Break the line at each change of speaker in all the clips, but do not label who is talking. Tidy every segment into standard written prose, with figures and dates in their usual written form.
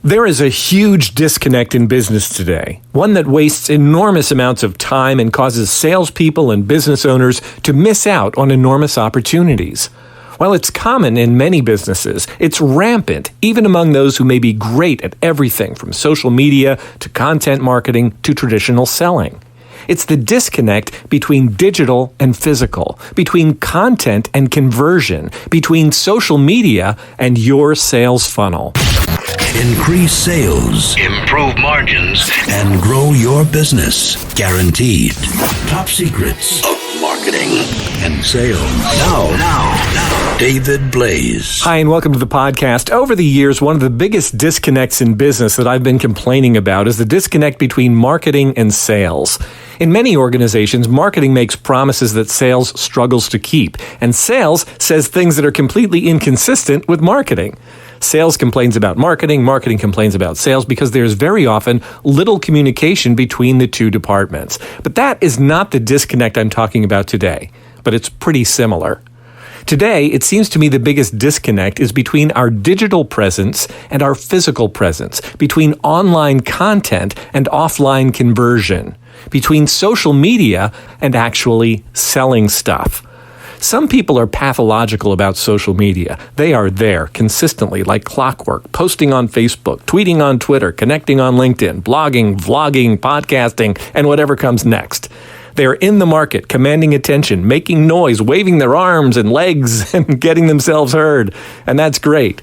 There is a huge disconnect in business today, one that wastes enormous amounts of time and causes salespeople and business owners to miss out on enormous opportunities. While it's common in many businesses, it's rampant even among those who may be great at everything from social media to content marketing to traditional selling. It's the disconnect between digital and physical, between content and conversion, between social media and your sales funnel.
Increase sales, improve margins, and grow your business. Guaranteed. Top secrets of marketing and sales. Now, David Blaze.
Hi, and welcome to the podcast. Over the years, one of the biggest disconnects in business that I've been complaining about is the disconnect between marketing and sales. In many organizations, marketing makes promises that sales struggles to keep, and sales says things that are completely inconsistent with marketing. Sales complains about marketing, marketing complains about sales because there's very often little communication between the two departments. But that is not the disconnect I'm talking about today, but it's pretty similar. Today, it seems to me the biggest disconnect is between our digital presence and our physical presence, between online content and offline conversion, between social media and actually selling stuff. Some people are pathological about social media. They are there consistently like clockwork, posting on Facebook, tweeting on Twitter, connecting on LinkedIn, blogging, vlogging, podcasting, and whatever comes next. They're in the market, commanding attention, making noise, waving their arms and legs and getting themselves heard. And that's great.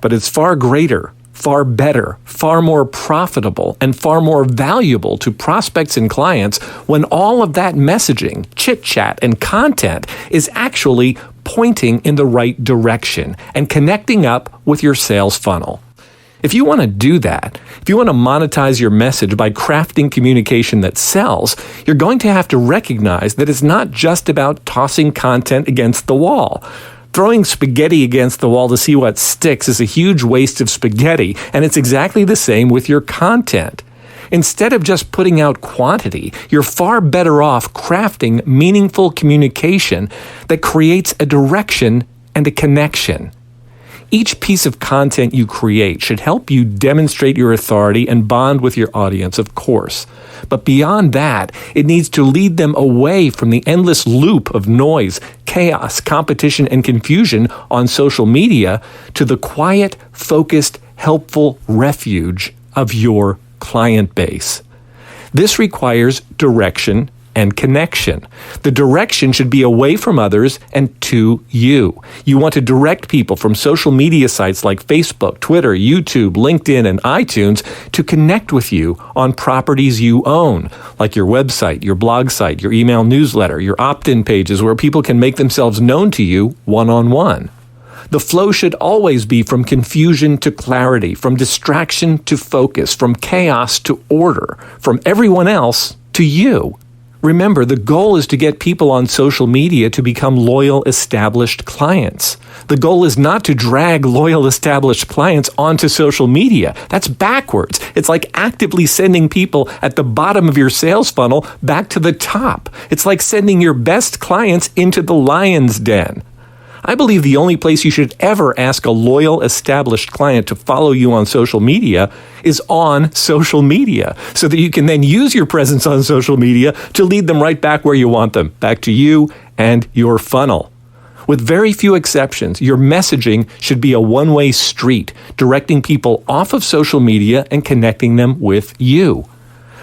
But it's far greater, far better, far more profitable, and far more valuable to prospects and clients when all of that messaging, chit-chat, and content is actually pointing in the right direction and connecting up with your sales funnel. If you want to do that, if you want to monetize your message by crafting communication that sells, you're going to have to recognize that it's not just about tossing content against the wall. Throwing spaghetti against the wall to see what sticks is a huge waste of spaghetti, and it's exactly the same with your content. Instead of just putting out quantity, you're far better off crafting meaningful communication that creates a direction and a connection. Each piece of content you create should help you demonstrate your authority and bond with your audience, of course. But beyond that, it needs to lead them away from the endless loop of noise, chaos, competition, and confusion on social media to the quiet, focused, helpful refuge of your client base. This requires direction and connection. The direction should be away from others and to you. You want to direct people from social media sites like Facebook, Twitter, YouTube, LinkedIn, and iTunes to connect with you on properties you own, like your website, your blog site, your email newsletter, your opt-in pages where people can make themselves known to you one-on-one. The flow should always be from confusion to clarity, from distraction to focus, from chaos to order, from everyone else to you. Remember, the goal is to get people on social media to become loyal, established clients. The goal is not to drag loyal, established clients onto social media. That's backwards. It's like actively sending people at the bottom of your sales funnel back to the top. It's like sending your best clients into the lion's den. I believe the only place you should ever ask a loyal, established client to follow you on social media is on social media, so that you can then use your presence on social media to lead them right back where you want them, back to you and your funnel. With very few exceptions, your messaging should be a one-way street, directing people off of social media and connecting them with you.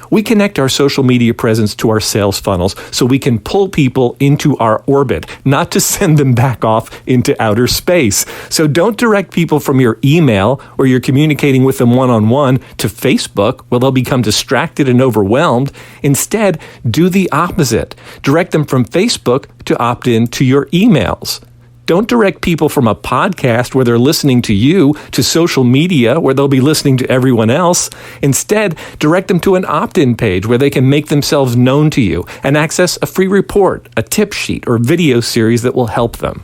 We connect our social media presence to our sales funnels so we can pull people into our orbit, not to send them back off into outer space. So don't direct people from your email, where you're communicating with them one-on-one, to Facebook, where they'll become distracted and overwhelmed. Instead, do the opposite. Direct them from Facebook to opt in to your emails. Don't direct people from a podcast where they're listening to you to social media where they'll be listening to everyone else. Instead, direct them to an opt-in page where they can make themselves known to you and access a free report, a tip sheet, or video series that will help them.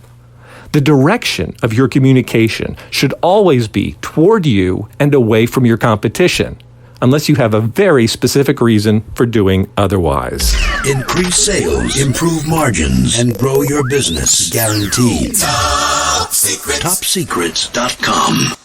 The direction of your communication should always be toward you and away from your competition, unless you have a very specific reason for doing otherwise.
Increase sales, improve margins, and grow your business. Guaranteed. Top secrets.com.